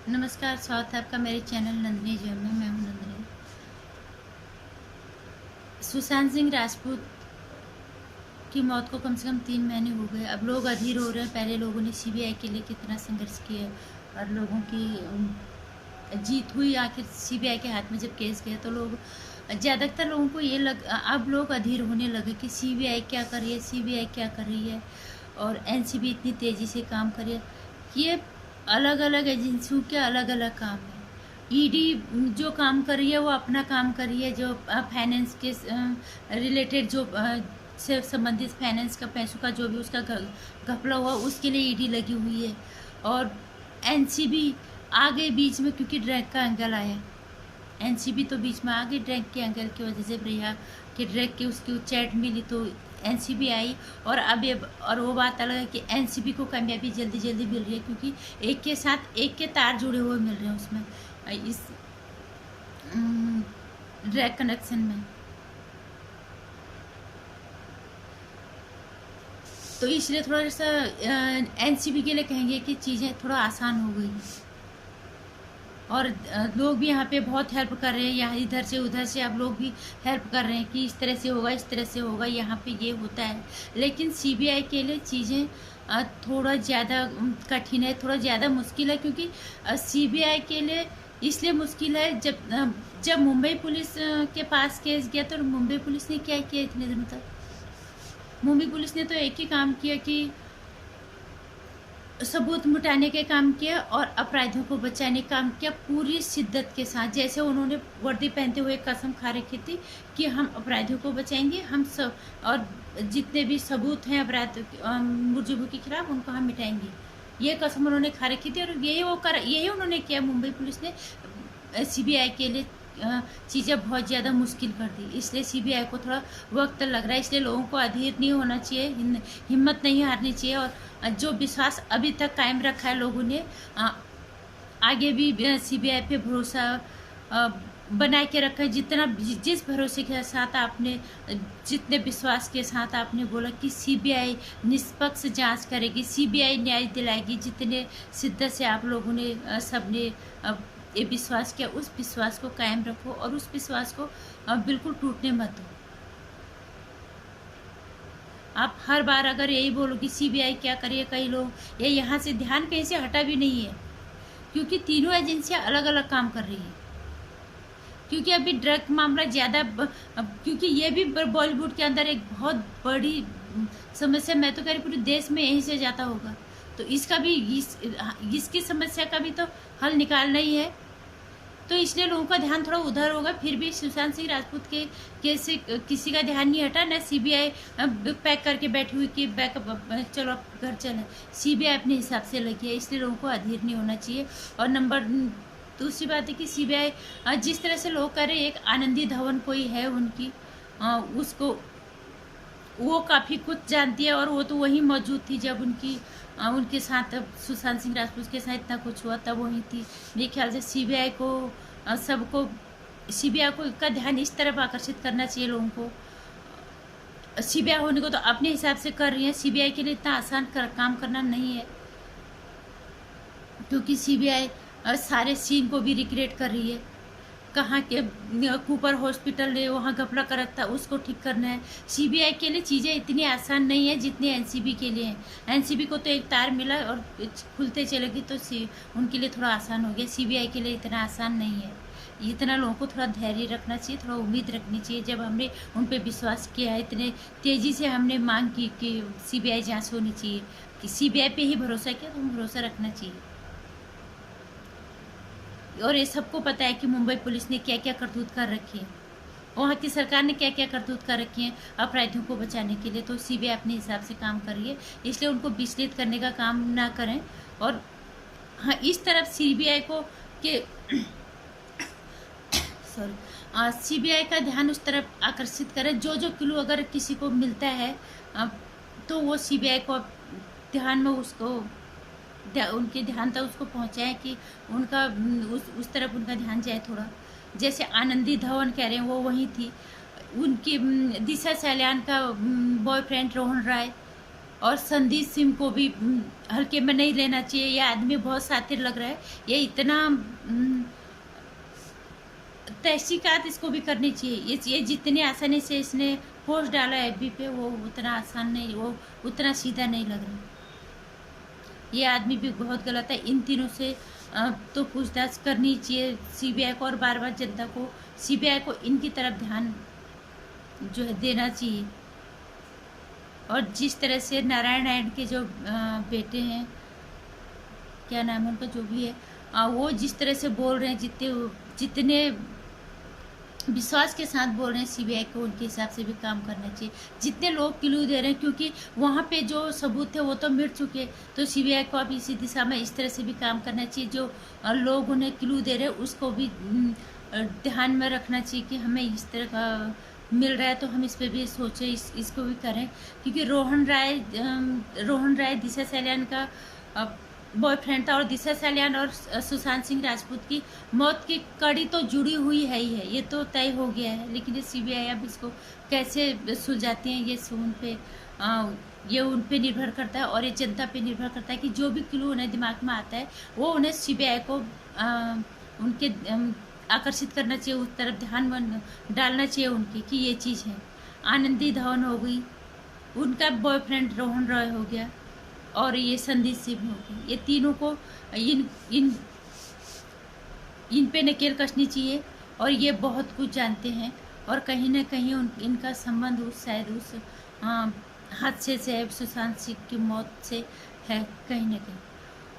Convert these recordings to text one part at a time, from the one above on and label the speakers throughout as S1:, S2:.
S1: नमस्कार, स्वागत है आपका मेरे चैनल नंदिनी जैम में। मैं हूं नंदिनी। सुशांत सिंह राजपूत की मौत को कम से कम 3 महीने हो गए। अब लोग अधीर हो रहे हैं। पहले लोगों ने सीबीआई के लिए कितना संघर्ष किया और लोगों की जीत हुई आखिर सीबीआई के हाथ में जब केस गया, तो लोग ज़्यादातर लोगों को अब लोग अधीर होने लगे कि सीबीआई क्या कर रही है, सीबीआई क्या कर रही है और एनसीबी इतनी तेज़ी से काम कर रही है। ये अलग अलग एजेंसियों के अलग अलग काम है। ईडी जो काम कर रही है वो अपना काम कर रही है, जो फाइनेंस के रिलेटेड जो से संबंधित फाइनेंस का पैसों का जो भी उसका घपला हुआ उसके लिए ईडी लगी हुई है। और एनसीबी आगे बीच में, क्योंकि ड्रैग का एंगल आया, एनसीबी तो बीच में आ गई ड्रैग के एंगल की वजह से। प्रिया के ड्रैग की उसकी चैट मिली तो एनसीबी आई। और और वो बात अलग है कि एनसीबी को कामयाबी जल्दी जल्दी मिल रही है, क्योंकि एक के साथ एक के तार जुड़े हुए मिल रहे हैं उसमें, इस ड्रैग कनेक्शन में। तो इसलिए थोड़ा सा एनसीबी के लिए कहेंगे कि चीज़ें थोड़ा आसान हो गई हैं। और लोग भी यहाँ पे बहुत हेल्प कर रहे हैं, यहाँ इधर से उधर से अब लोग भी हेल्प कर रहे हैं कि इस तरह से होगा, इस तरह से होगा, यहाँ पे ये होता है। लेकिन सीबीआई के लिए चीज़ें थोड़ा ज़्यादा कठिन है, थोड़ा ज़्यादा मुश्किल है, क्योंकि सीबीआई के लिए इसलिए मुश्किल है, जब मुंबई पुलिस के पास केस गया तो मुंबई पुलिस ने क्या किया इतने दिनों तक? मुंबई पुलिस ने तो एक ही काम किया कि सबूत मिटाने के काम किया और अपराधियों को बचाने का काम किया पूरी शिद्दत के साथ। जैसे उन्होंने वर्दी पहनते हुए कसम खा रखी थी कि हम अपराधियों को बचाएंगे, हम सब, और जितने भी सबूत हैं अपराध मुजरिमों के खिलाफ उनको हम मिटाएंगे। ये कसम उन्होंने खा रखी थी और यही उन्होंने किया। मुंबई पुलिस ने सीबीआई के लिए चीज़ें बहुत ज़्यादा मुश्किल कर दी, इसलिए सीबीआई को थोड़ा वक्त लग रहा है। इसलिए लोगों को अधीर नहीं होना चाहिए, हिम्मत नहीं हारनी चाहिए, और जो विश्वास अभी तक कायम रखा है लोगों ने, आगे भी सीबीआई पे भरोसा बना के रखा है। जिस भरोसे के साथ आपने, जितने विश्वास के साथ आपने बोला कि सीबीआई निष्पक्ष जांच करेगी, सीबीआई न्याय दिलाएगी, जितने शिद्दत से आप लोगों ने सबने ये विश्वास किया, उस विश्वास को कायम रखो और उस विश्वास को बिल्कुल टूटने मत दो। आप हर बार अगर यही बोलो कि सीबीआई क्या करिए, कई लोग ये यहाँ से ध्यान कहीं से हटा भी नहीं है, क्योंकि तीनों एजेंसियां अलग अलग काम कर रही हैं। क्योंकि अभी ड्रग मामला ज़्यादा, क्योंकि ये भी बॉलीवुड के अंदर एक बहुत बड़ी समस्या, मैं तो कह रही पूरे देश में यहीं से जाता होगा। तो इसका भी इसकी समस्या का भी तो हल निकालना ही है। तो इसलिए लोगों का ध्यान थोड़ा उधर होगा। फिर भी सुशांत सिंह राजपूत के केस से किसी का ध्यान नहीं हटा। न सीबीआई पैक करके बैठी हुई कि बैकअप चलो आप घर चलें, सीबीआई अपने हिसाब से लगी है। इसलिए लोगों को अधीर नहीं होना चाहिए। और दूसरी बात है कि सीबीआई जिस तरह से लोग कह रहे हैं, एक आनंदी धवन कोई है उनकी, उसको वो काफ़ी कुछ जानती है, और वो तो वहीं मौजूद थी जब उनके साथ सुशांत सिंह राजपूत के साथ इतना कुछ हुआ, तब वहीं थी। मेरे ख्याल से सीबीआई को सीबीआई को का ध्यान इस तरफ आकर्षित करना चाहिए लोगों को। सीबीआई होने को तो अपने हिसाब से कर रही है, सीबीआई के लिए इतना आसान काम करना नहीं है, क्योंकि सीबीआई सारे सीन को भी रिक्रिएट कर रही है। कहाँ के कूपर हॉस्पिटल ने वहाँ घपला कर रखा था, उसको ठीक करना है। सीबीआई के लिए चीज़ें इतनी आसान नहीं है जितनी एनसीबी के लिए है। एनसीबी को तो एक तार मिला और खुलते चलेगी, तो उनके लिए थोड़ा आसान हो गया। सीबीआई के लिए इतना आसान नहीं है। इतना लोगों को थोड़ा धैर्य रखना चाहिए, थोड़ा उम्मीद रखनी चाहिए। जब हमने उन पर विश्वास किया है, इतने तेज़ी से हमने मांग की कि सीबीआई जाँच होनी चाहिए, कि सीबीआई पे ही भरोसा किया, तो हम भरोसा रखना चाहिए। और ये सबको पता है कि मुंबई पुलिस ने क्या क्या करतूत कर रखी है, वहाँ की सरकार ने क्या क्या करतूत कर रखी है अपराधियों को बचाने के लिए। तो सीबीआई अपने हिसाब से काम कर रही है, इसलिए उनको विचलित करने का काम ना करें। और हाँ, इस तरफ सीबीआई को के सॉरी सीबीआई का ध्यान उस तरफ आकर्षित करें। जो जो क्लू अगर किसी को मिलता है तो वो सीबीआई को ध्यान में उनके ध्यान तक उसको पहुंचाएं, कि उनका उस तरफ उनका ध्यान जाए थोड़ा। जैसे आनंदी धवन कह रहे हैं, वो वहीं थी। उनकी दिशा सैलियान का बॉयफ्रेंड रोहन राय, और संदीप सिंह को भी हल्के में नहीं लेना चाहिए। ये आदमी बहुत शातिर लग रहा है। ये इतना तहकीकात इसको भी करनी चाहिए। ये जितनी आसानी से इसने पोस्ट डाला एफबी पे, वो उतना आसान नहीं, वो उतना सीधा नहीं लग रहा। ये आदमी भी बहुत गलत है। इन तीनों से तो पूछताछ करनी चाहिए सीबीआई को, और बार बार जनता को सीबीआई को इनकी तरफ ध्यान जो है देना चाहिए। और जिस तरह से नारायण नारायण के जो बेटे हैं, क्या नाम है उनका, जो भी है, वो जिस तरह से बोल रहे हैं, जितने विश्वास के साथ बोल रहे हैं, सीबीआई को उनके हिसाब से भी काम करना चाहिए। जितने लोग क्लू दे रहे हैं, क्योंकि वहाँ पे जो सबूत थे वो तो मिट चुके, तो सीबीआई को अब इसी दिशा में इस तरह से भी काम करना चाहिए। जो लोग उन्हें क्लू दे रहे हैं उसको भी ध्यान में रखना चाहिए कि हमें इस तरह का मिल रहा है तो हम इस पर भी सोचें, इसको भी करें। क्योंकि रोहन राय दिशा सलियान का बॉयफ्रेंड था, और दिशा सलियान और सुशांत सिंह राजपूत की मौत की कड़ी तो जुड़ी हुई है ही है, ये तो तय हो गया है। लेकिन ये सीबीआई अब इसको कैसे सुलझाती हैं, ये उन पे निर्भर करता है, और ये जनता पे निर्भर करता है कि जो भी क्लू उन्हें दिमाग में आता है वो उन्हें सीबीआई को उनके आकर्षित करना चाहिए, उस तरफ ध्यान डालना चाहिए उनकी कि ये चीज़ है। आनंदी धवन हो गई, उनका बॉयफ्रेंड रोहन रॉय हो गया, और ये संदीप सिंह हो गई। ये तीनों को इन पे नकेल कसनी चाहिए, और ये बहुत कुछ जानते हैं, और कहीं ना कहीं इनका संबंध शायद उस हादसे से, सुशांत सिंह की मौत से है कहीं ना कहीं।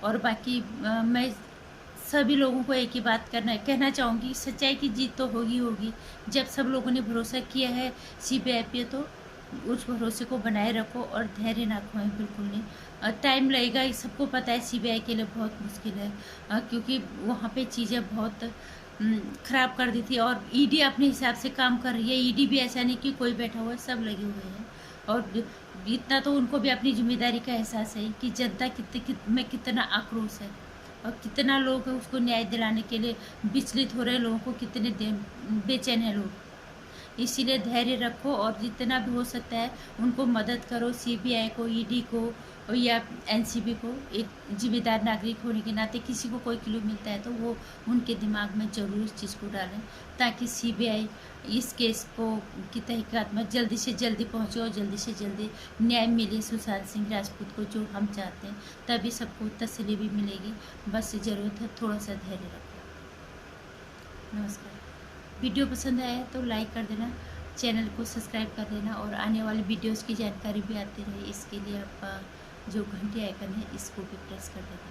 S1: और बाकी मैं सभी लोगों को एक ही बात कहना चाहूँगी, सच्चाई की जीत तो होगी। जब सब लोगों ने भरोसा किया है सीबीआई पे, तो उस भरोसे को बनाए रखो और धैर्य ना खोएं, बिल्कुल नहीं। टाइम लगेगा, ये सबको पता है, सीबीआई के लिए बहुत मुश्किल है, क्योंकि वहाँ पे चीज़ें बहुत ख़राब कर दी थी, और ईडी अपने हिसाब से काम कर रही है। ईडी भी ऐसा नहीं कि कोई बैठा हुआ है, सब लगे हुए हैं। और इतना तो उनको भी अपनी जिम्मेदारी का एहसास है कि जनता में कितना आक्रोश है, और कितना लोग उसको न्याय दिलाने के लिए विचलित हो रहे हैं, लोगों को कितने बेचैन हैं लोग। इसीलिए धैर्य रखो, और जितना भी हो सकता है उनको मदद करो, सीबीआई को, ईडी को या एनसीबी को। एक जिम्मेदार नागरिक होने के नाते किसी को कोई क्लू मिलता है तो वो उनके दिमाग में ज़रूर इस चीज़ को डालें, ताकि सीबीआई इस केस को की तहकीकात में जल्दी से जल्दी पहुँचे, और जल्दी से जल्दी न्याय मिले सुशांत सिंह राजपूत को, जो हम चाहते हैं। तभी सबको तसल्ली भी मिलेगी। बस ज़रूरत है थोड़ा सा धैर्य रखो। नमस्कार। वीडियो पसंद आया तो लाइक कर देना, चैनल को सब्सक्राइब कर देना, और आने वाली वीडियोस की जानकारी भी आती रहे, इसके लिए आप जो घंटी आइकन है इसको भी प्रेस कर देना।